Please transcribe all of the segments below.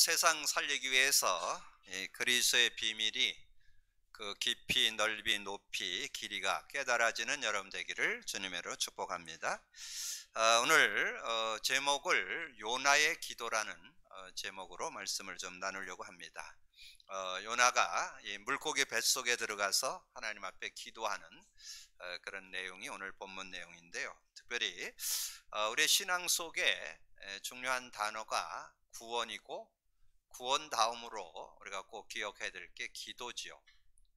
세상 살리기 위해서 그리스도의 비밀이 그 깊이 넓이 높이 길이가 깨달아지는 여러분 되기를 주님으로 축복합니다. 오늘 제목을 요나의 기도라는 제목으로 말씀을 좀 나누려고 합니다. 요나가 이 물고기 뱃속에 들어가서 하나님 앞에 기도하는 그런 내용이 오늘 본문 내용인데요. 특별히 우리의 신앙 속에 중요한 단어가 구원이고, 구원 다음으로 우리가 꼭 기억해야 될 게 기도지요.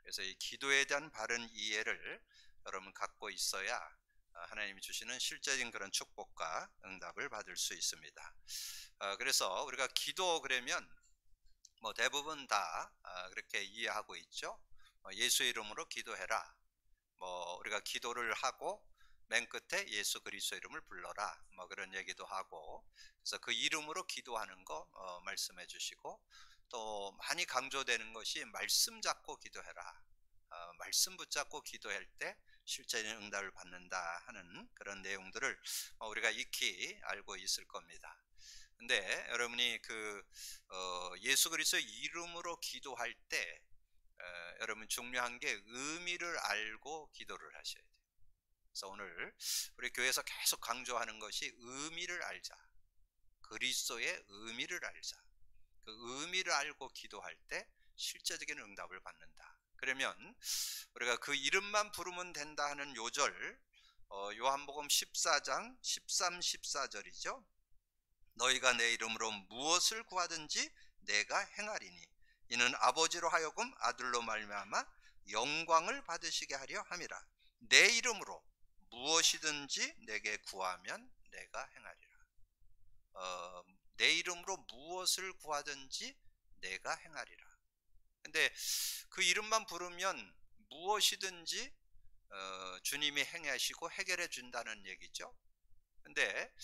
그래서 이 기도에 대한 바른 이해를 여러분 갖고 있어야 하나님이 주시는 실제적인 그런 축복과 응답을 받을 수 있습니다. 그래서 우리가 기도 그러면 뭐 대부분 다 그렇게 이해하고 있죠. 예수 이름으로 기도해라. 뭐 우리가 기도를 하고 맨 끝에 예수 그리스도 이름을 불러라, 뭐 그런 얘기도 하고, 그래서 그 이름으로 기도하는 거 말씀해 주시고, 또 많이 강조되는 것이 말씀 잡고 기도해라. 말씀 붙잡고 기도할 때 실제적인 응답을 받는다 하는 그런 내용들을 우리가 익히 알고 있을 겁니다. 근데 여러분이 예수 그리스도 이름으로 기도할 때 여러분 중요한 게 의미를 알고 기도를 하셔야 돼요. 그래서 오늘 우리 교회에서 계속 강조하는 것이 의미를 알자. 그리스도의 의미를 알자. 그 의미를 알고 기도할 때 실제적인 응답을 받는다. 그러면 우리가 그 이름만 부르면 된다 하는 요절, 요한복음 14장 13, 14절이죠. 너희가 내 이름으로 무엇을 구하든지 내가 행하리니 이는 아버지로 하여금 아들로 말미암아 영광을 받으시게 하려 함이라. 내 이름으로 무엇이든지 내게 구하면 내가 행하리라. 내 이름으로 무엇을 구하든지 내가 행하리라. 근데 그 이름만 부르면 무엇이든지 주님이 행하시고 해결해 준다는 얘기죠. 근데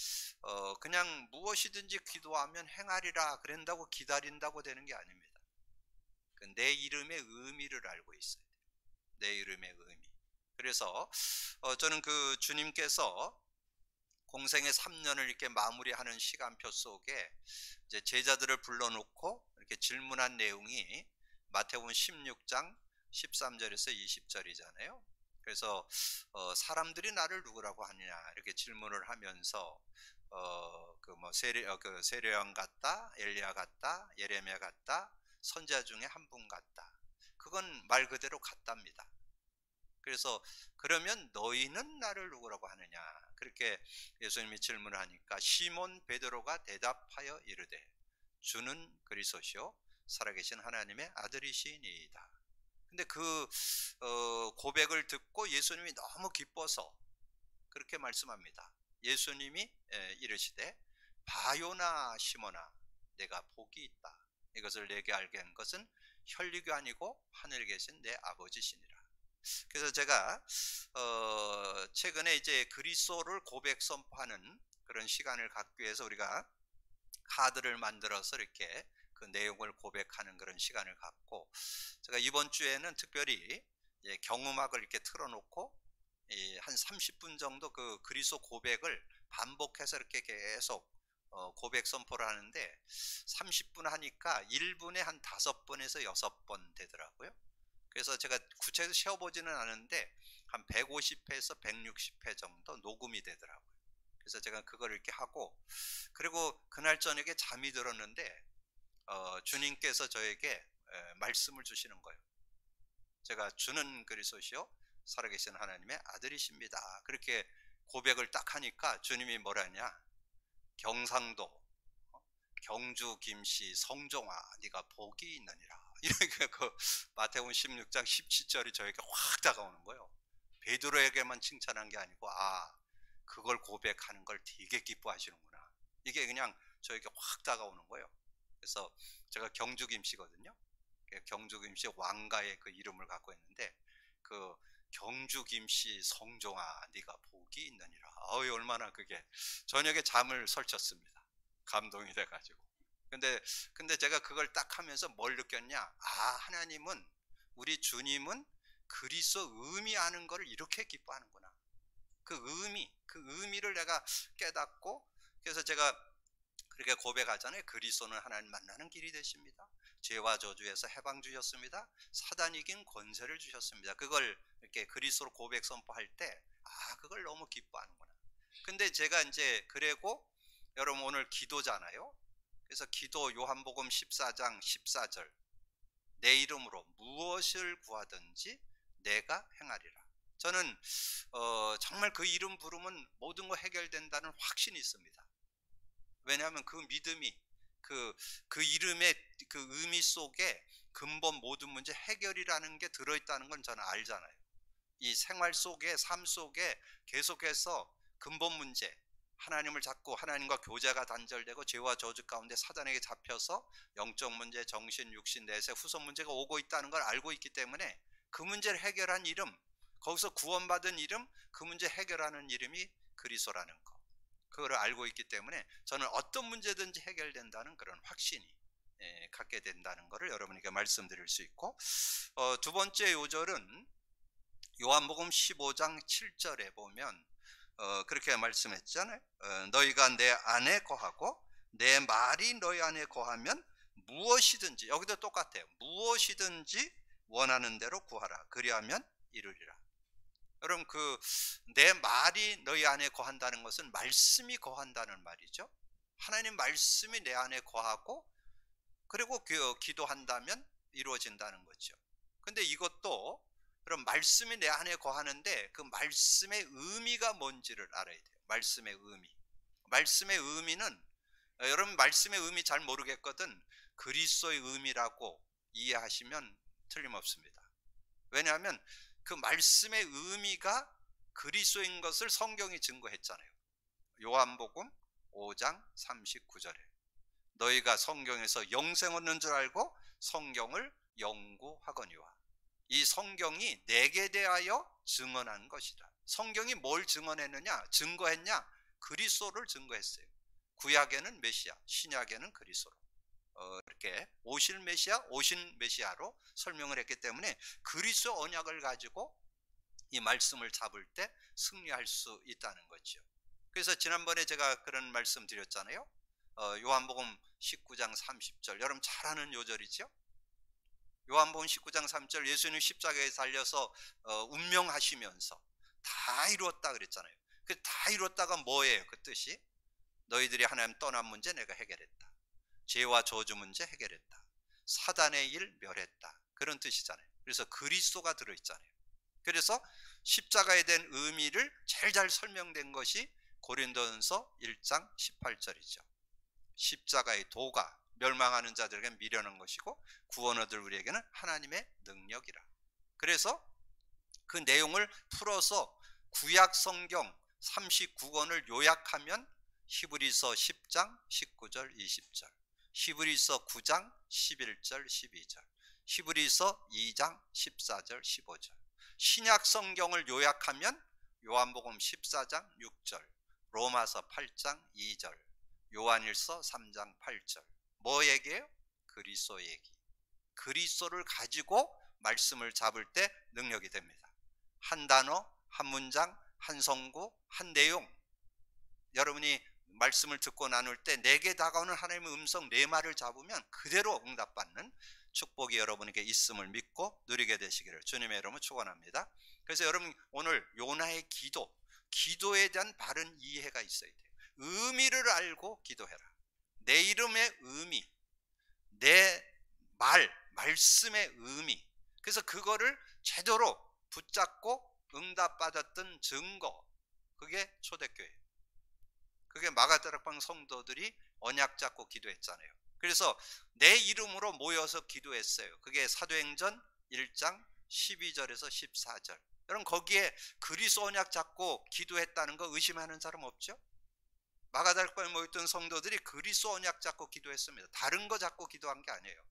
그냥 무엇이든지 기도하면 행하리라 그런다고 기다린다고 되는 게 아닙니다. 내 이름의 의미를 알고 있어야 돼요. 내 이름의 의미. 그래서 저는 그 주님께서 공생의 3년을 이렇게 마무리하는 시간표 속에 이제 제자들을 불러놓고 이렇게 질문한 내용이 마태복음 16장 13절에서 20절이잖아요. 그래서 사람들이 나를 누구라고 하느냐 이렇게 질문을 하면서 세례요한 같다, 엘리야 같다, 예레미야 같다, 선지자 중에 한 분 같다. 그건 말 그대로 같답니다. 그래서 그러면 너희는 나를 누구라고 하느냐 그렇게 예수님이 질문을 하니까 시몬 베드로가 대답하여 이르되 주는 그리스도시요 살아계신 하나님의 아들이시니이다. 근데 그 고백을 듣고 예수님이 너무 기뻐서 그렇게 말씀합니다. 예수님이 이르시되 바요나 시몬아 내가 복이 있다. 이것을 내게 알게 한 것은 혈육이 아니고 하늘에 계신 내 아버지시니라. 그래서 제가 최근에 이제 그리스도를 고백 선포하는 그런 시간을 갖기 위해서 우리가 카드를 만들어서 이렇게 그 내용을 고백하는 그런 시간을 갖고, 제가 이번 주에는 특별히 경음악을 이렇게 틀어놓고 한 30분 정도 그 그리스도 고백을 반복해서 이렇게 계속 고백 선포를 하는데 30분 하니까 1분에 한 5번에서 6번 되더라고요. 그래서 제가 구체적으로 세어보지는 않은데 한 150회에서 160회 정도 녹음이 되더라고요. 그래서 제가 그걸 이렇게 하고, 그리고 그날 저녁에 잠이 들었는데 주님께서 저에게 말씀을 주시는 거예요. 제가 주는 그리스도시요 살아계신 하나님의 아들이십니다. 그렇게 고백을 딱 하니까 주님이 뭐라냐, 경상도 경주 김씨 성종아 네가 복이 있느니라. 이렇게 그 마태복음 16장 17절이 저에게 확 다가오는 거예요. 베드로에게만 칭찬한 게 아니고 그걸 고백하는 걸 되게 기뻐하시는구나. 이게 그냥 저에게 확 다가오는 거예요. 그래서 제가 경주 김씨거든요. 경주 김씨 왕가의 그 이름을 갖고 있는데 그 경주 김씨 성종아 네가 복이 있느니라. 얼마나 그게 저녁에 잠을 설쳤습니다. 감동이 돼가지고. 근데 제가 그걸 딱 하면서 뭘 느꼈냐? 하나님은, 우리 주님은 그리스도 의미 아는 거를 이렇게 기뻐하는구나. 그 의미를 내가 깨닫고, 그래서 제가 그렇게 고백하잖아요. 그리스도는 하나님 만나는 길이 되십니다. 죄와 저주에서 해방 주셨습니다. 사단 이긴 권세를 주셨습니다. 그걸 이렇게 그리스도로 고백 선포할 때, 그걸 너무 기뻐하는구나. 근데 제가 이제 그리고 여러분 오늘 기도잖아요. 그래서 기도 요한복음 14장 14절, 내 이름으로 무엇을 구하든지 내가 행하리라. 저는 정말 그 이름 부르면 모든 거 해결된다는 확신이 있습니다. 왜냐하면 그 믿음이 그 이름의 그 의미 속에 근본 모든 문제 해결이라는 게 들어있다는 건 저는 알잖아요. 이 생활 속에, 삶 속에 계속해서 근본 문제, 하나님을 잡고 하나님과 교제가 단절되고 죄와 저주 가운데 사단에게 잡혀서 영적 문제, 정신, 육신, 내세, 후손 문제가 오고 있다는 걸 알고 있기 때문에 그 문제를 해결한 이름, 거기서 구원받은 이름, 그 문제 해결하는 이름이 그리스도라는 거, 그걸 알고 있기 때문에 저는 어떤 문제든지 해결된다는 그런 확신이 갖게 된다는 것을 여러분에게 말씀드릴 수 있고, 두 번째 요절은 요한복음 15장 7절에 보면 그렇게 말씀했잖아요. 너희가 내 안에 거하고 내 말이 너희 안에 거하면 무엇이든지, 여기도 똑같아요. 무엇이든지 원하는 대로 구하라. 그리하면 이루리라. 여러분 내 말이 너희 안에 거한다는 것은 말씀이 거한다는 말이죠. 하나님 말씀이 내 안에 거하고 그리고 기도한다면 이루어진다는 거죠. 근데 이것도 그럼 말씀이 내 안에 거하는데 그 말씀의 의미가 뭔지를 알아야 돼요. 말씀의 의미. 말씀의 의미는 여러분 말씀의 의미 잘 모르겠거든 그리스도의 의미라고 이해하시면 틀림없습니다. 왜냐하면 그 말씀의 의미가 그리스도인 것을 성경이 증거했잖아요. 요한복음 5장 39절에 너희가 성경에서 영생 얻는 줄 알고 성경을 연구하거니와. 이 성경이 내게 대하여 증언한 것이다. 성경이 뭘 증언했느냐? 증거했냐? 그리스도를 증거했어요. 구약에는 메시아, 신약에는 그리스도로 이렇게 오실 메시아, 오신 메시아로 설명을 했기 때문에 그리스도 언약을 가지고 이 말씀을 잡을 때 승리할 수 있다는 거죠. 그래서 지난번에 제가 그런 말씀 드렸잖아요. 요한복음 19장 30절, 여러분 잘 아는 요절이죠. 요한복음 19장 3절, 예수님 십자가에 달려서 운명하시면서 다 이루었다 그랬잖아요. 그 다 이루었다가 뭐예요? 그 뜻이 너희들이 하나님 떠난 문제 내가 해결했다. 죄와 저주 문제 해결했다. 사단의 일 멸했다. 그런 뜻이잖아요. 그래서 그리스도가 들어있잖아요. 그래서 십자가에 대한 의미를 제일 잘 설명된 것이 고린도전서 1장 18절이죠. 십자가의 도가 멸망하는 자들에게 미련한 것이고 구원 얻을 우리에게는 하나님의 능력이라. 그래서 그 내용을 풀어서 구약 성경 39권을 요약하면 히브리서 10장 19절 20절, 히브리서 9장 11절 12절, 히브리서 2장 14절 15절, 신약 성경을 요약하면 요한복음 14장 6절, 로마서 8장 2절, 요한일서 3장 8절. 뭐 얘기예요? 그리스도 얘기. 그리스도를 가지고 말씀을 잡을 때 능력이 됩니다. 한 단어, 한 문장, 한 성구, 한 내용. 여러분이 말씀을 듣고 나눌 때 내게 다가오는 하나님의 음성 내 말을 잡으면 그대로 응답받는 축복이 여러분에게 있음을 믿고 누리게 되시기를 주님의 이름으로 축원합니다. 그래서 여러분 오늘 요나의 기도에 대한 바른 이해가 있어야 돼요. 의미를 알고 기도해라. 내 이름의 의미, 내 말씀의 의미. 그래서 그거를 제대로 붙잡고 응답받았던 증거, 그게 초대교회. 그게 마가다락방 성도들이 언약 잡고 기도했잖아요. 그래서 내 이름으로 모여서 기도했어요. 그게 사도행전 1장 12절에서 14절. 여러분 거기에 그리스도 언약 잡고 기도했다는 거 의심하는 사람 없죠? 마가다락방에 모였던 성도들이 그리스도 언약 잡고 기도했습니다. 다른 거 잡고 기도한 게 아니에요.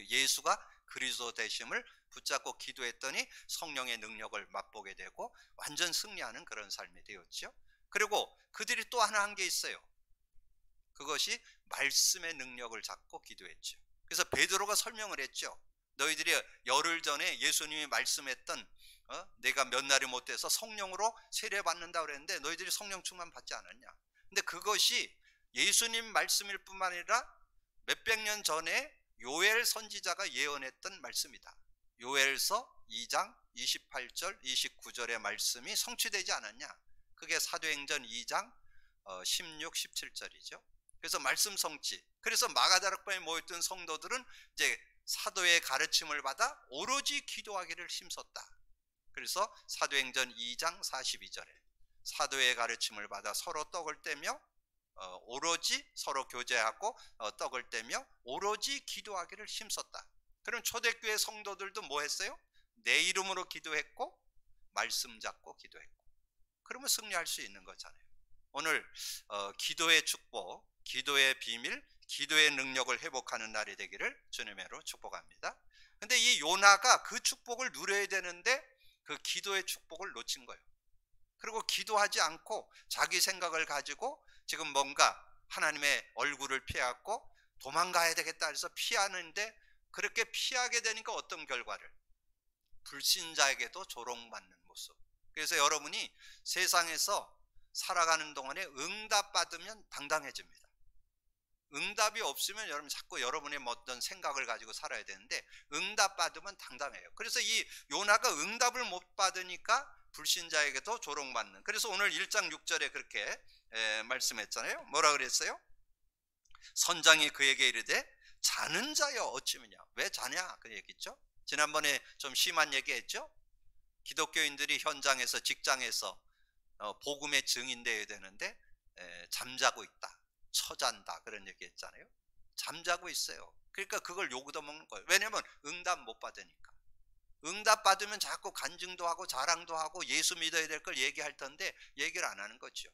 예수가 그리스도 되심을 붙잡고 기도했더니 성령의 능력을 맛보게 되고 완전 승리하는 그런 삶이 되었죠. 그리고 그들이 또 하나 한 게 있어요. 그것이 말씀의 능력을 잡고 기도했죠. 그래서 베드로가 설명을 했죠. 너희들이 열흘 전에 예수님이 말씀했던 내가 몇 날이 못 돼서 성령으로 세례받는다 그랬는데 너희들이 성령 충만 받지 않았냐. 근데 그것이 예수님 말씀일 뿐만 아니라 몇백 년 전에 요엘 선지자가 예언했던 말씀이다. 요엘서 2장 28절 29절의 말씀이 성취되지 않았냐? 그게 사도행전 2장 16, 17절이죠. 그래서 말씀 성취. 그래서 마가다락방에 모였던 성도들은 이제 사도의 가르침을 받아 오로지 기도하기를 힘썼다. 그래서 사도행전 2장 42절에 사도의 가르침을 받아 서로 떡을 떼며 오로지 서로 교제하고 떡을 떼며 오로지 기도하기를 힘썼다. 그럼 초대교회 성도들도 뭐 했어요? 내 이름으로 기도했고 말씀 잡고 기도했고, 그러면 승리할 수 있는 거잖아요. 오늘 기도의 축복, 기도의 비밀, 기도의 능력을 회복하는 날이 되기를 주님으로 축복합니다. 근데 이 요나가 그 축복을 누려야 되는데 그 기도의 축복을 놓친 거예요. 그리고 기도하지 않고 자기 생각을 가지고 지금 뭔가 하나님의 얼굴을 피하고 도망가야 되겠다 해서 피하는데, 그렇게 피하게 되니까 어떤 결과를? 불신자에게도 조롱받는 모습. 그래서 여러분이 세상에서 살아가는 동안에 응답받으면 당당해집니다. 응답이 없으면 여러분 자꾸 여러분의 어떤 생각을 가지고 살아야 되는데, 응답받으면 당당해요. 그래서 이 요나가 응답을 못 받으니까 불신자에게도 조롱받는. 그래서 오늘 1장 6절에 그렇게 말씀했잖아요. 뭐라 그랬어요? 선장이 그에게 이르되 자는 자여 어찌미냐. 왜 자냐 그 얘기죠. 지난번에 좀 심한 얘기했죠. 기독교인들이 현장에서 직장에서 복음의 증인되어야 되는데 잠자고 있다, 처잔다, 그런 얘기 했잖아요. 잠자고 있어요. 그러니까 그걸 욕도 먹는 거예요. 왜냐면 응답 못 받으니까. 응답 받으면 자꾸 간증도 하고 자랑도 하고 예수 믿어야 될 걸 얘기할 텐데 얘기를 안 하는 거죠.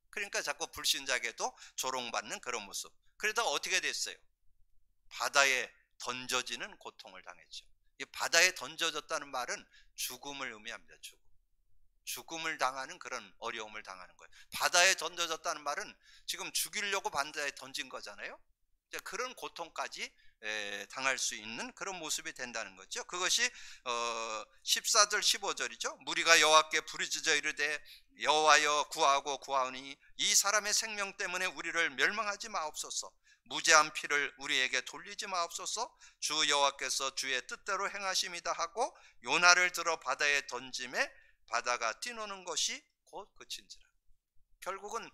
그러니까 자꾸 불신자에게도 조롱받는 그런 모습. 그러다가 어떻게 됐어요? 바다에 던져지는 고통을 당했죠. 이 바다에 던져졌다는 말은 죽음을 의미합니다. 죽음을 당하는 그런 어려움을 당하는 거예요. 바다에 던져졌다는 말은 지금 죽이려고 바다에 던진 거잖아요. 그런 고통까지 당할 수 있는 그런 모습이 된다는 거죠. 그것이 14절 15절이죠. 무리가 여호와께 부르짖어 이르되 여호와여 구하고 구하오니 이 사람의 생명 때문에 우리를 멸망하지 마옵소서. 무죄한 피를 우리에게 돌리지 마옵소서. 주 여호와께서 주의 뜻대로 행하심이다 하고 요나를 들어 바다에 던짐에 바다가 뛰노는 것이 곧 그친지라. 결국은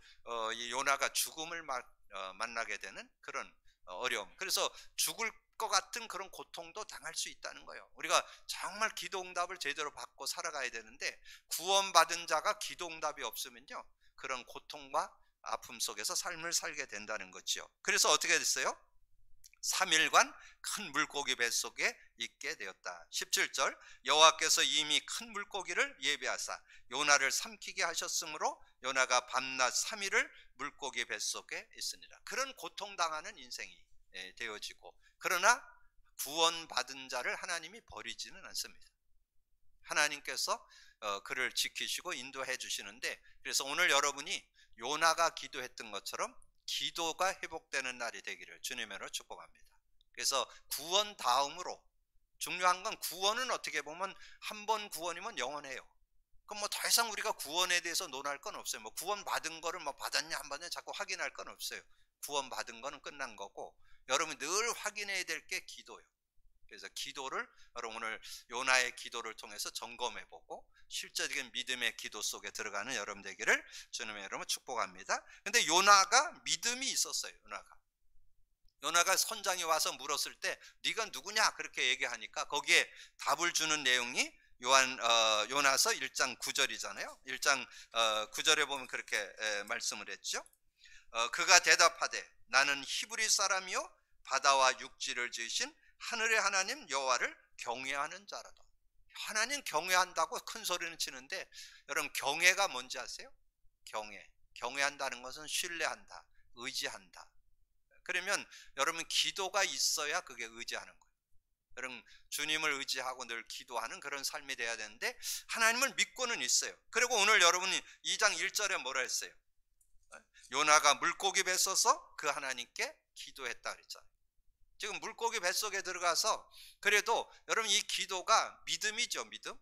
이 요나가 죽음을 만나게 되는 그런 어려움. 그래서 죽을 것 같은 그런 고통도 당할 수 있다는 거예요. 우리가 정말 기도응답을 제대로 받고 살아가야 되는데 구원받은 자가 기도응답이 없으면요, 그런 고통과 아픔 속에서 삶을 살게 된다는 거죠. 그래서 어떻게 됐어요? 3일간 큰 물고기 뱃속에 있게 되었다. 17절 여호와께서 이미 큰 물고기를 예비하사 요나를 삼키게 하셨으므로 요나가 밤낮 3일을 물고기 뱃속에 있으니라. 그런 고통당하는 인생이 되어지고, 그러나 구원받은 자를 하나님이 버리지는 않습니다. 하나님께서 그를 지키시고 인도해 주시는데, 그래서 오늘 여러분이 요나가 기도했던 것처럼 기도가 회복되는 날이 되기를 주님으로 축복합니다. 그래서 구원 다음으로 중요한 건, 구원은 어떻게 보면 한 번 구원이면 영원해요. 그럼 뭐 더 이상 우리가 구원에 대해서 논할 건 없어요. 뭐 구원 받은 거를 뭐 받았냐 안 받았냐 자꾸 확인할 건 없어요. 구원 받은 거는 끝난 거고, 여러분이 늘 확인해야 될 게 기도예요. 그래서 기도를 여러분 오늘 요나의 기도를 통해서 점검해보고 실제적인 믿음의 기도 속에 들어가는 여러분 되기를 주님의 이름으로 축복합니다. 근데 요나가 믿음이 있었어요. 요나가 선장이 와서 물었을 때 네가 누구냐 그렇게 얘기하니까 거기에 답을 주는 내용이 요나서 1장 9절이잖아요. 1장 9절에 보면 그렇게 말씀을 했죠. 그가 대답하되 나는 히브리 사람이요 바다와 육지를 지으신 하늘의 하나님 여호와를 경외하는 자라다. 하나님 경외한다고 큰 소리는 치는데, 여러분 경외가 뭔지 아세요? 경외한다는 것은 신뢰한다, 의지한다. 그러면 여러분 기도가 있어야 그게 의지하는 거예요. 여러분 주님을 의지하고 늘 기도하는 그런 삶이 돼야 되는데 하나님을 믿고는 있어요. 그리고 오늘 여러분이 2장 1절에 뭐라 했어요? 요나가 물고기 뱃서서 그 하나님께 기도했다 그랬잖아요. 지금 물고기 뱃속에 들어가서, 그래도 여러분 이 기도가 믿음이죠. 믿음.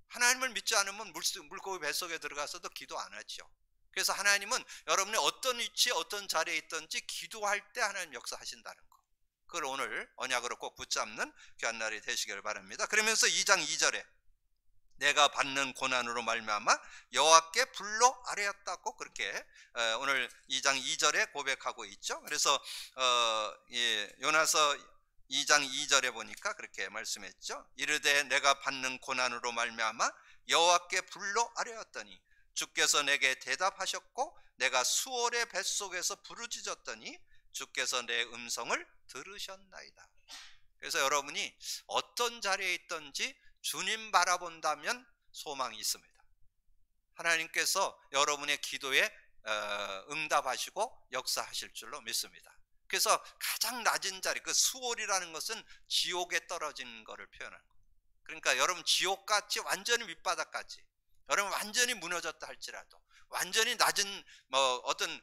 하나님을 믿지 않으면 물고기 뱃속에 들어가서도 기도 안 하죠. 그래서 하나님은 여러분이 어떤 위치에 어떤 자리에 있든지 기도할 때 하나님 역사하신다는 거. 그걸 오늘 언약으로 꼭 붙잡는 귀한 날이 되시길 바랍니다. 그러면서 2장 2절에 내가 받는 고난으로 말미암아 여호와께 불로 아뢰었다고 그렇게 오늘 2장 2절에 고백하고 있죠. 그래서 요나서 2장 2절에 보니까 그렇게 말씀했죠. 이르되 내가 받는 고난으로 말미암아 여호와께 불로 아뢰었더니 주께서 내게 대답하셨고 내가 수월의 뱃속에서 부르짖었더니 주께서 내 음성을 들으셨나이다. 그래서 여러분이 어떤 자리에 있든지 주님 바라본다면 소망이 있습니다. 하나님께서 여러분의 기도에 응답하시고 역사하실 줄로 믿습니다. 그래서 가장 낮은 자리, 그 수월이라는 것은 지옥에 떨어진 것을 표현하는 거예요. 그러니까 여러분 지옥같이 완전히 밑바닥까지 여러분 완전히 무너졌다 할지라도, 완전히 낮은 어떤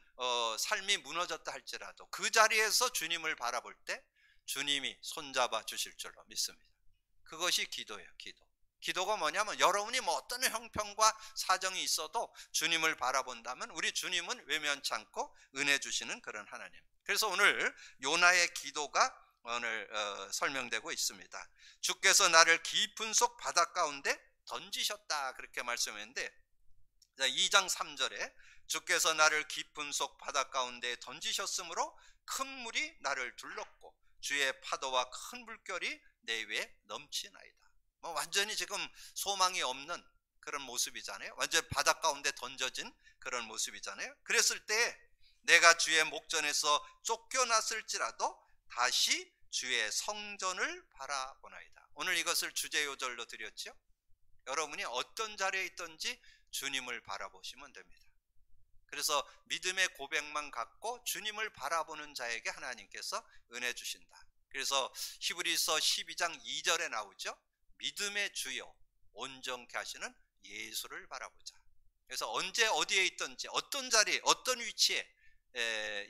삶이 무너졌다 할지라도 그 자리에서 주님을 바라볼 때 주님이 손잡아 주실 줄로 믿습니다. 그것이 기도예요. 기도가 뭐냐면 여러분이 어떤 형편과 사정이 있어도 주님을 바라본다면 우리 주님은 외면치 않고 은혜 주시는 그런 하나님. 그래서 오늘 요나의 기도가 오늘 설명되고 있습니다. 주께서 나를 깊은 속 바다 가운데 던지셨다 그렇게 말씀했는데 2장 3절에 주께서 나를 깊은 속 바다 가운데 던지셨으므로 큰 물이 나를 둘렀고 주의 파도와 큰 물결이 내 위에 넘치나이다. 완전히 지금 소망이 없는 그런 모습이잖아요. 완전 바다 가운데 던져진 그런 모습이잖아요. 그랬을 때 내가 주의 목전에서 쫓겨났을지라도 다시 주의 성전을 바라보나이다. 오늘 이것을 주제 요절로 드렸죠. 여러분이 어떤 자리에 있든지 주님을 바라보시면 됩니다. 그래서 믿음의 고백만 갖고 주님을 바라보는 자에게 하나님께서 은혜 주신다. 그래서 히브리서 12장 2절에 나오죠. 믿음의 주요 온전케 하시는 예수를 바라보자. 그래서 언제 어디에 있든지 어떤 자리 어떤 위치에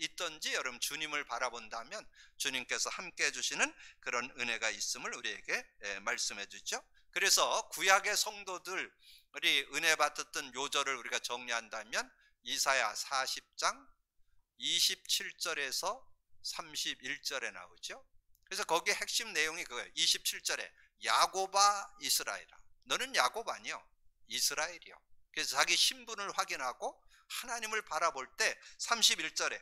있든지 여러분 주님을 바라본다면 주님께서 함께 해주시는 그런 은혜가 있음을 우리에게 말씀해 주죠. 그래서 구약의 성도들이 은혜 받았던 요절을 우리가 정리한다면 이사야 40장 27절에서 31절에 나오죠. 그래서 거기에 핵심 내용이 그거예요. 27절에 야곱아 이스라엘아, 너는 야곱 아니요 이스라엘이요. 그래서 자기 신분을 확인하고 하나님을 바라볼 때 31절에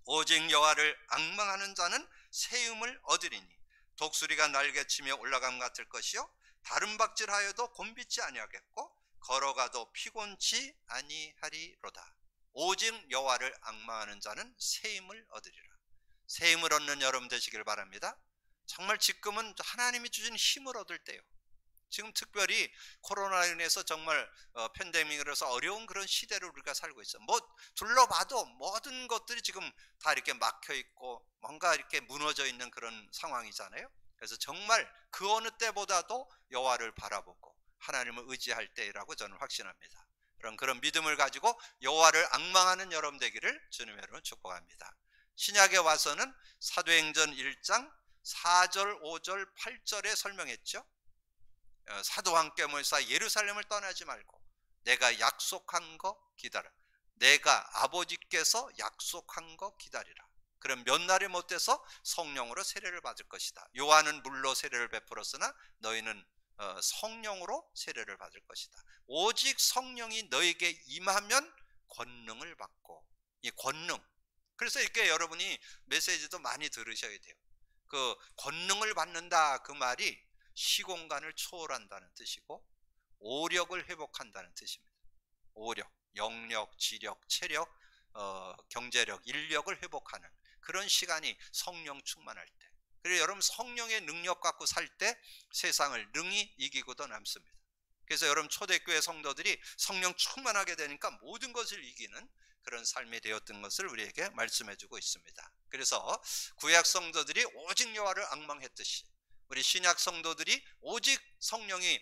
오직 여호와를 앙망하는 자는 세움을 얻으리니 독수리가 날개치며 올라감 같을 것이요 다른 박질하여도 곤비치 아니하겠고 걸어가도 피곤치 아니하리로다. 오직 여호와를 앙망하는 자는 세움을 얻으리라. 세움을 얻는 여러분 되시길 바랍니다. 정말 지금은 하나님이 주신 힘을 얻을 때요. 지금 특별히 코로나로 인해서 정말 팬데믹으로 해서 어려운 그런 시대를 우리가 살고 있어요. 둘러봐도 모든 것들이 지금 다 이렇게 막혀 있고 뭔가 이렇게 무너져 있는 그런 상황이잖아요. 그래서 정말 그 어느 때보다도 여호와를 바라보고 하나님을 의지할 때라고 저는 확신합니다. 그런 믿음을 가지고 여호와를 앙망하는 여러분 되기를 주님의 이름으로 축복합니다. 신약에 와서는 사도행전 1장 4절, 5절, 8절에 설명했죠. 사도와 함께 모여서 예루살렘을 떠나지 말고 내가 약속한 거 기다려. 내가 아버지께서 약속한 거 기다리라. 그럼 몇 날이 못 돼서 성령으로 세례를 받을 것이다. 요한은 물로 세례를 베풀었으나 너희는 성령으로 세례를 받을 것이다. 오직 성령이 너에게 임하면 권능을 받고, 이 권능. 그래서 이렇게 여러분이 메시지도 많이 들으셔야 돼요. 그 권능을 받는다 그 말이 시공간을 초월한다는 뜻이고 오력을 회복한다는 뜻입니다. 오력, 영력, 지력, 체력, 경제력, 인력을 회복하는 그런 시간이 성령 충만할 때. 그래서 여러분 성령의 능력 갖고 살 때 세상을 능히 이기고도 남습니다. 그래서 여러분 초대교회 성도들이 성령 충만하게 되니까 모든 것을 이기는 그런 삶이 되었던 것을 우리에게 말씀해 주고 있습니다. 그래서 구약 성도들이 오직 여호와를 앙망했듯이 우리 신약 성도들이 오직 성령이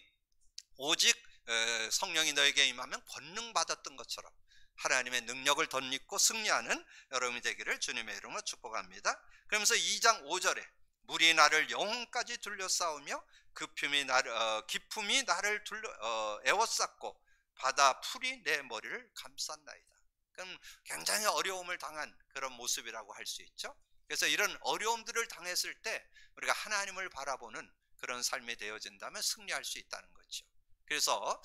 너에게 임하면 권능 받았던 것처럼 하나님의 능력을 덧입고 승리하는 여러분이 되기를 주님의 이름으로 축복합니다. 그러면서 2장 5절에 물이 나를 영혼까지 둘러싸우며 기품이 나를 에워쌌고 바다 풀이 내 머리를 감쌌나이다. 그럼 굉장히 어려움을 당한 그런 모습이라고 할 수 있죠. 그래서 이런 어려움들을 당했을 때 우리가 하나님을 바라보는 그런 삶이 되어진다면 승리할 수 있다는 거죠. 그래서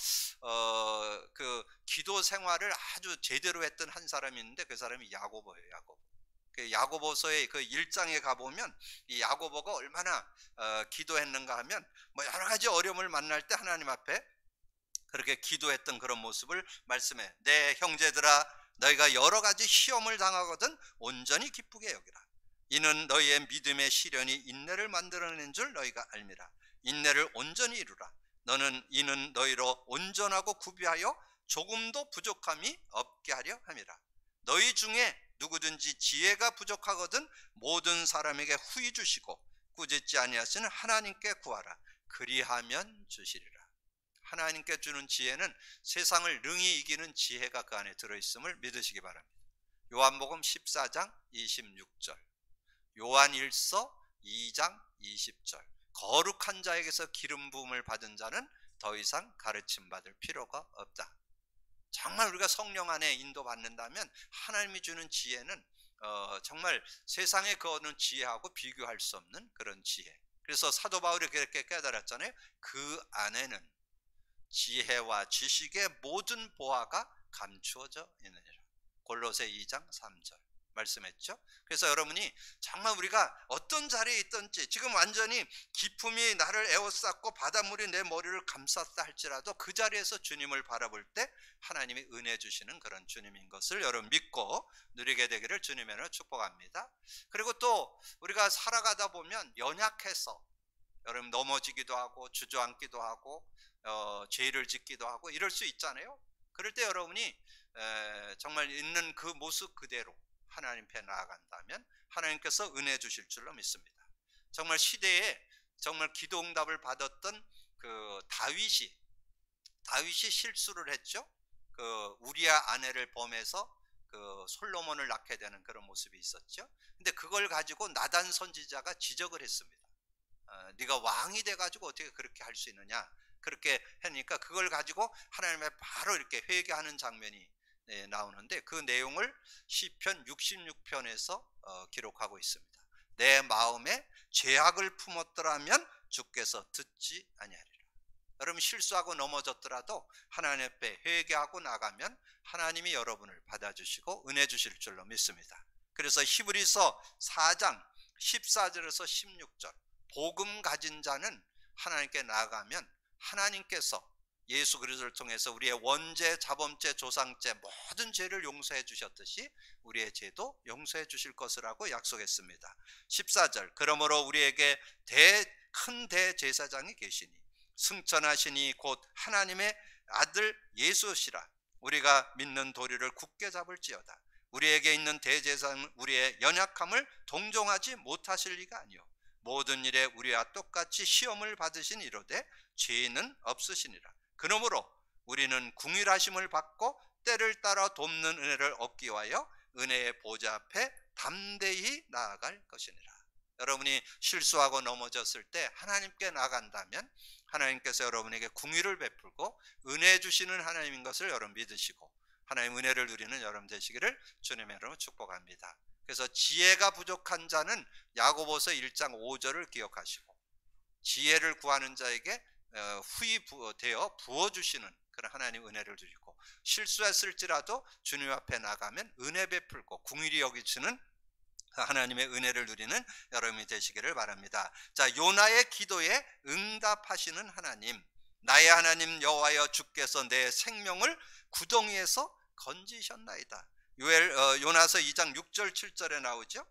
그 기도 생활을 아주 제대로 했던 한 사람이 있는데 그 사람이 야고보예요. 야고보. 그 야고보서의 그 1장에 가보면 이 야고보가 얼마나 기도했는가 하면 뭐 여러 가지 어려움을 만날 때 하나님 앞에 그렇게 기도했던 그런 모습을 말씀해. 내 형제들아, 너희가 여러 가지 시험을 당하거든 온전히 기쁘게 여기라. 이는 너희의 믿음의 시련이 인내를 만들어낸 줄 너희가 알미라. 인내를 온전히 이루라. 이는 너희로 온전하고 구비하여 조금도 부족함이 없게 하려 함이라. 너희 중에 누구든지 지혜가 부족하거든 모든 사람에게 후히 주시고 꾸짖지 아니하시는 하나님께 구하라. 그리하면 주시리라. 하나님께 주는 지혜는 세상을 능히 이기는 지혜가 그 안에 들어있음을 믿으시기 바랍니다. 요한복음 14장 26절, 요한일서 2장 20절. 거룩한 자에게서 기름 부음을 받은 자는 더 이상 가르침 받을 필요가 없다. 정말 우리가 성령 안에 인도받는다면 하나님이 주는 지혜는 정말 세상에 그 어느 지혜하고 비교할 수 없는 그런 지혜. 그래서 사도 바울이 그렇게 깨달았잖아요. 그 안에는 지혜와 지식의 모든 보화가 감추어져 있느니라. 골로새 2장 3절 말씀했죠. 그래서 여러분이 정말 우리가 어떤 자리에 있든지 지금 완전히 기품이 나를 에워쌌고 바닷물이 내 머리를 감쌌다 할지라도 그 자리에서 주님을 바라볼 때 하나님이 은혜 주시는 그런 주님인 것을 여러분 믿고 누리게 되기를 주님의 이름으로 축복합니다. 그리고 또 우리가 살아가다 보면 연약해서 여러분 넘어지기도 하고 주저앉기도 하고 죄를 짓기도 하고 이럴 수 있잖아요. 그럴 때 여러분이 정말 있는 그 모습 그대로 하나님 앞에 나아간다면 하나님께서 은혜 주실 줄로 믿습니다. 정말 시대에 정말 기도 응답을 받았던 그 다윗이 실수를 했죠. 그 우리아 아내를 범해서 그 솔로몬을 낳게 되는 그런 모습이 있었죠. 근데 그걸 가지고 나단 선지자가 지적을 했습니다. 네가 왕이 돼가지고 어떻게 그렇게 할 수 있느냐. 그렇게 하니까 그걸 가지고 하나님의 바로 이렇게 회개하는 장면이 나오는데 그 내용을 시편 66편에서 기록하고 있습니다. 내 마음에 죄악을 품었더라면 주께서 듣지 아니하리라. 여러분 실수하고 넘어졌더라도 하나님 앞에 회개하고 나가면 하나님이 여러분을 받아주시고 은혜 주실 줄로 믿습니다. 그래서 히브리서 4장 14절에서 16절 복음 가진 자는 하나님께 나아가면 하나님께서 예수 그리스도를 통해서 우리의 원죄, 자범죄, 조상죄 모든 죄를 용서해 주셨듯이 우리의 죄도 용서해 주실 것이라고 약속했습니다. 14절 그러므로 우리에게 큰 대제사장이 계시니 승천하시니 곧 하나님의 아들 예수시라. 우리가 믿는 도리를 굳게 잡을지어다. 우리에게 있는 대제사장은 우리의 연약함을 동정하지 못하실 리가 아니요 모든 일에 우리와 똑같이 시험을 받으신 이로되 죄는 없으시니라. 그러므로 우리는 궁일하심을 받고 때를 따라 돕는 은혜를 얻기 위하여 은혜의 보좌 앞에 담대히 나아갈 것이니라. 여러분이 실수하고 넘어졌을 때 하나님께 나아간다면 하나님께서 여러분에게 궁일을 베풀고 은혜 주시는 하나님인 것을 여러분 믿으시고 하나님 은혜를 누리는 여러분 되시기를 주님의 이름으로 축복합니다. 그래서 지혜가 부족한 자는 야고보서 1장 5절을 기억하시고 지혜를 구하는 자에게 후히 되어 부어주시는 그런 하나님 은혜를 주시고 실수했을지라도 주님 앞에 나가면 은혜 베풀고 궁일이 여기시는 하나님의 은혜를 누리는 여러분이 되시기를 바랍니다. 자, 요나의 기도에 응답하시는 하나님, 나의 하나님 여호와여 주께서 내 생명을 구덩이에서 건지셨나이다. 요나서 2장 6절 7절에 나오죠.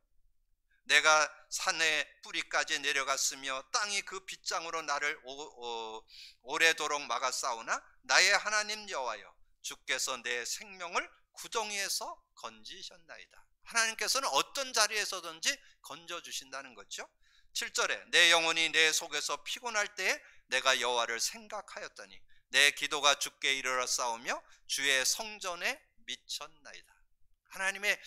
내가 산의 뿌리까지 내려갔으며 땅이 그 빗장으로 나를 오래도록 막았사오나 나의 하나님 여호와여 주께서 내 생명을 구덩이에서 건지셨나이다. 하나님께서는 어떤 자리에서든지 건져주신다는 거죠. 7절에 내 영혼이 내 속에서 피곤할 때에 내가 여호와를 생각하였더니 내 기도가 주께 이르러 싸우며 주의 성전에 미쳤나이다. 하나님의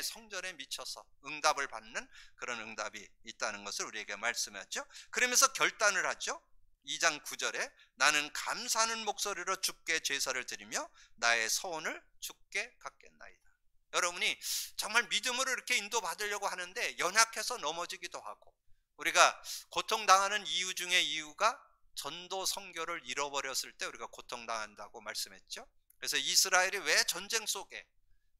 성전에 미쳐서 응답을 받는 그런 응답이 있다는 것을 우리에게 말씀하죠. 그러면서 결단을 하죠. 2장 9절에 나는 감사하는 목소리로 주께 제사를 드리며 나의 소원을 주께 갖겠나이다. 여러분이 정말 믿음으로 이렇게 인도받으려고 하는데 연약해서 넘어지기도 하고, 우리가 고통당하는 이유 중에 이유가 전도 선교를 잃어버렸을 때 우리가 고통당한다고 말씀했죠. 그래서 이스라엘이 왜 전쟁 속에,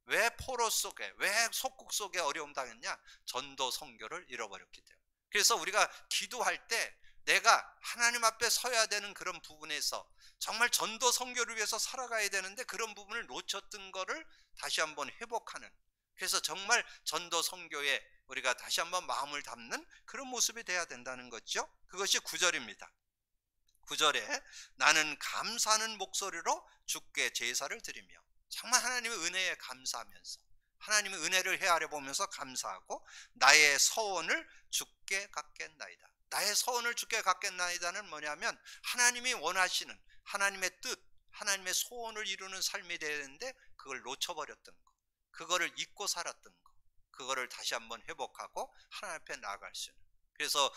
왜 포로 속에, 왜 속국 속에 어려움 당했냐? 전도 선교를 잃어버렸기 때문에. 그래서 우리가 기도할 때 내가 하나님 앞에 서야 되는 그런 부분에서 정말 전도 선교를 위해서 살아가야 되는데 그런 부분을 놓쳤던 거를 다시 한번 회복하는, 그래서 정말 전도 선교에 우리가 다시 한번 마음을 담는 그런 모습이 돼야 된다는 거죠. 그것이 9절입니다. 9절에 나는 감사하는 목소리로 주께 제사를 드리며, 정말 하나님의 은혜에 감사하면서 하나님의 은혜를 헤아려 보면서 감사하고 나의 소원을 주께 갖겠나이다. 나의 소원을 주께 갖겠나이다는 뭐냐면 하나님이 원하시는 하나님의 뜻, 하나님의 소원을 이루는 삶이 되야 되는데 그걸 놓쳐버렸던 거, 그거를 잊고 살았던 거, 그거를 다시 한번 회복하고 하나님 앞에 나아갈 수 있는. 그래서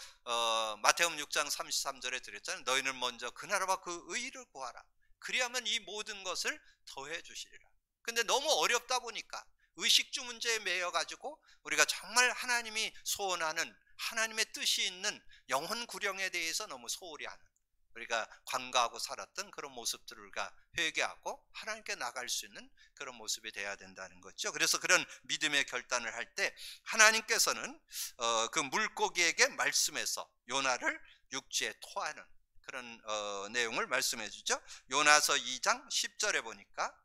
마태복음 6장 33절에 드렸잖아요. 너희는 먼저 그 나라와 그 의를 구하라. 그리하면 이 모든 것을 더해 주시리라. 근데 너무 어렵다 보니까 의식주 문제에 매여 가지고 우리가 정말 하나님이 소원하는 하나님의 뜻이 있는 영혼 구령에 대해서 너무 소홀히 하는, 우리가 관가하고 살았던 그런 모습들을 우리가 회개하고 하나님께 나갈 수 있는 그런 모습이 돼야 된다는 거죠. 그래서 그런 믿음의 결단을 할 때 하나님께서는 그 물고기에게 말씀해서 요나를 육지에 토하는 그런 내용을 말씀해 주죠. 요나서 2장 10절에 보니까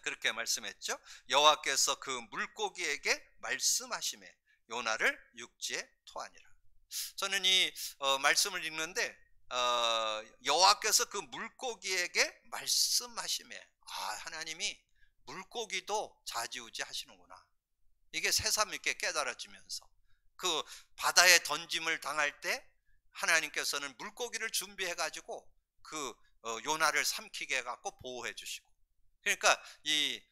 그렇게 말씀했죠. 여호와께서 그 물고기에게 말씀하시매 요나를 육지에 토하니라. 저는 이 말씀을 읽는데 여호와께서 그 물고기에게 말씀하시매, 하나님이 물고기도 좌지우지 하시는구나. 이게 새삼 이렇게 깨달아지면서 그 바다에 던짐을 당할 때 하나님께서는 물고기를 준비해 가지고 그 요나를 삼키게 해 갖고 보호해 주시고, 그러니까 이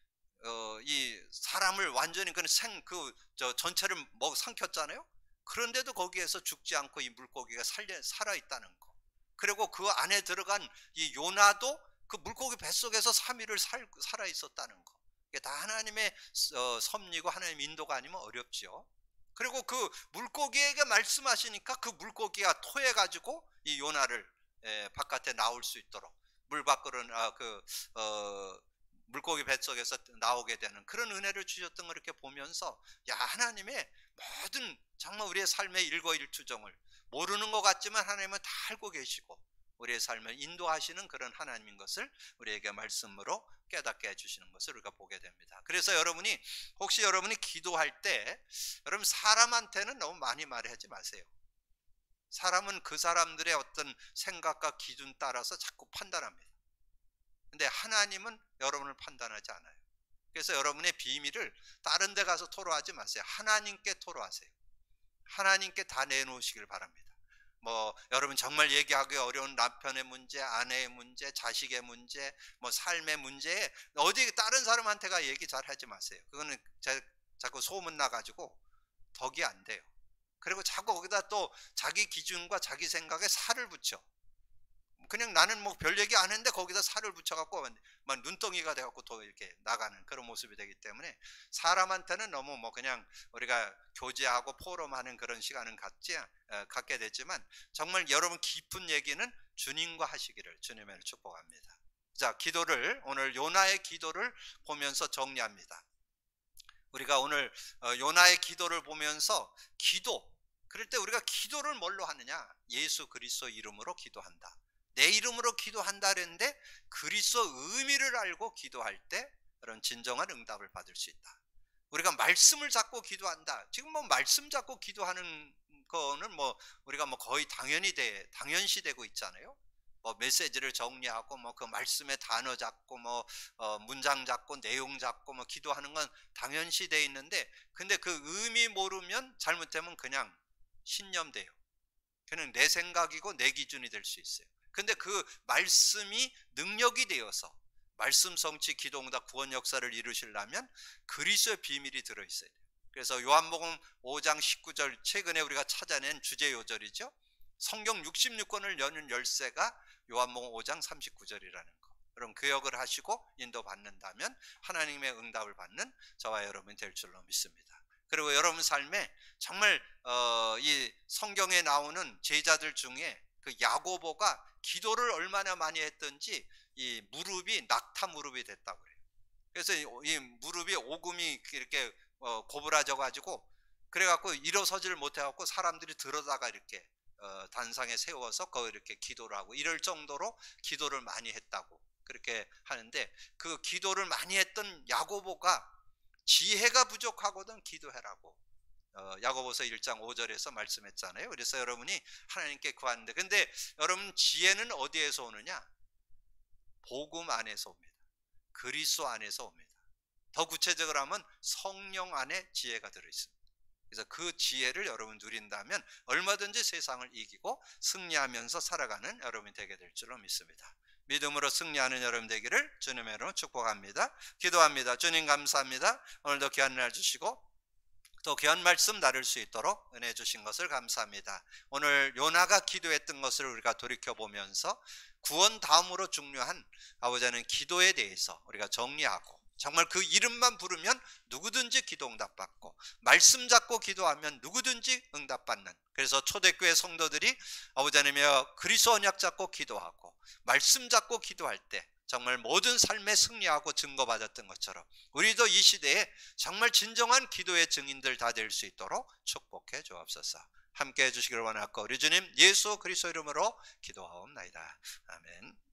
사람을 완전히 전체를 삼켰잖아요. 그런데도 거기에서 죽지 않고 이 물고기가 살아 있다는 거. 그리고 그 안에 들어간 이 요나도 그 물고기 뱃속에서 3일을 살아 있었다는 거. 이게 다 하나님의 섭리고 하나님 인도가 아니면 어렵지요. 그리고 그 물고기에게 말씀하시니까 그 물고기가 토해 가지고 이 요나를 바깥에 나올 수 있도록 물 밖으로 물고기 뱃속에서 나오게 되는 그런 은혜를 주셨던 걸 이렇게 보면서, 야, 하나님의 모든 정말 우리의 삶의 일거일투정을 모르는 것 같지만 하나님은 다 알고 계시고 우리의 삶을 인도하시는 그런 하나님인 것을 우리에게 말씀으로 깨닫게 해주시는 것을 우리가 보게 됩니다. 그래서 혹시 여러분이 기도할 때 여러분 사람한테는 너무 많이 말하지 마세요. 사람은 그 사람들의 어떤 생각과 기준 따라서 자꾸 판단합니다. 근데 하나님은 여러분을 판단하지 않아요. 그래서 여러분의 비밀을 다른 데 가서 토로하지 마세요. 하나님께 토로하세요. 하나님께 다 내놓으시길 바랍니다. 여러분 정말 얘기하기 어려운 남편의 문제, 아내의 문제, 자식의 문제, 삶의 문제에 어디 다른 사람한테가 얘기 잘 하지 마세요. 그거는 자꾸 소문 나가지고 덕이 안 돼요. 그리고 자꾸 거기다 또 자기 기준과 자기 생각에 살을 붙여. 그냥 나는 별 얘기 안 했는데 거기다 살을 붙여갖고 막 눈덩이가 돼갖고 더 이렇게 나가는 그런 모습이 되기 때문에 사람한테는 너무 그냥 우리가 교제하고 포럼하는 그런 시간은 갖게 됐지만 정말 여러분 깊은 얘기는 주님과 하시기를 주님을 축복합니다. 자, 오늘 요나의 기도를 보면서 정리합니다. 우리가 오늘 요나의 기도를 보면서 그럴 때 우리가 기도를 뭘로 하느냐? 예수 그리스도 이름으로 기도한다. 내 이름으로 기도한다 그랬는데 그리스도 의미를 알고 기도할 때 그런 진정한 응답을 받을 수 있다. 우리가 말씀을 잡고 기도한다. 지금 말씀 잡고 기도하는 거는 우리가 거의 당연시 되고 있잖아요. 메시지를 정리하고 그 말씀의 단어 잡고 문장 잡고 내용 잡고 기도하는 건 당연시 돼 있는데, 근데 그 의미 모르면 잘못되면 그냥 신념돼요. 그냥 내 생각이고 내 기준이 될 수 있어요. 근데 그 말씀이 능력이 되어서 말씀 성취 기도응답 구원 역사를 이루시려면 그리스도의 비밀이 들어있어야 돼요. 그래서 요한복음 5장 19절 최근에 우리가 찾아낸 주제 요절이죠. 성경 66권을 여는 열쇠가 요한복음 5장 39절이라는 거. 여러분 기억을 하시고 인도받는다면 하나님의 응답을 받는 저와 여러분이 될 줄로 믿습니다. 그리고 여러분 삶에 정말 이 성경에 나오는 제자들 중에 그 야고보가 기도를 얼마나 많이 했던지 이 무릎이 낙타 무릎이 됐다고 그래요. 그래서 이 무릎이 오금이 이렇게 고부라져 가지고 그래갖고 일어서지를 못해갖고 사람들이 들어다가 이렇게 단상에 세워서 거기 이렇게 기도를 하고 이럴 정도로 기도를 많이 했다고 그렇게 하는데, 그 기도를 많이 했던 야고보가 지혜가 부족하거든 기도해라고 야고보서 1장 5절에서 말씀했잖아요. 그래서 여러분이 하나님께 구하는데, 근데 여러분 지혜는 어디에서 오느냐? 복음 안에서 옵니다. 그리스도 안에서 옵니다. 더 구체적으로 하면 성령 안에 지혜가 들어있습니다. 그래서 그 지혜를 여러분 누린다면 얼마든지 세상을 이기고 승리하면서 살아가는 여러분이 되게 될 줄로 믿습니다. 믿음으로 승리하는 여러분 되기를 주님의 이름으로 축복합니다. 기도합니다. 주님 감사합니다. 오늘도 귀한 날 주시고 또 귀한 말씀 나눌 수 있도록 은혜 주신 것을 감사합니다. 오늘 요나가 기도했던 것을 우리가 돌이켜보면서 구원 다음으로 중요한 아버지 하나님 기도에 대해서 우리가 정리하고, 정말 그 이름만 부르면 누구든지 기도 응답받고 말씀 잡고 기도하면 누구든지 응답받는, 그래서 초대교회 성도들이 아버지 하나님의 그리스도 언약 잡고 기도하고 말씀 잡고 기도할 때 정말 모든 삶에 승리하고 증거받았던 것처럼 우리도 이 시대에 정말 진정한 기도의 증인들 다 될 수 있도록 축복해 주옵소서. 함께 해주시기를 원하고 우리 주님 예수 그리스도 이름으로 기도하옵나이다. 아멘.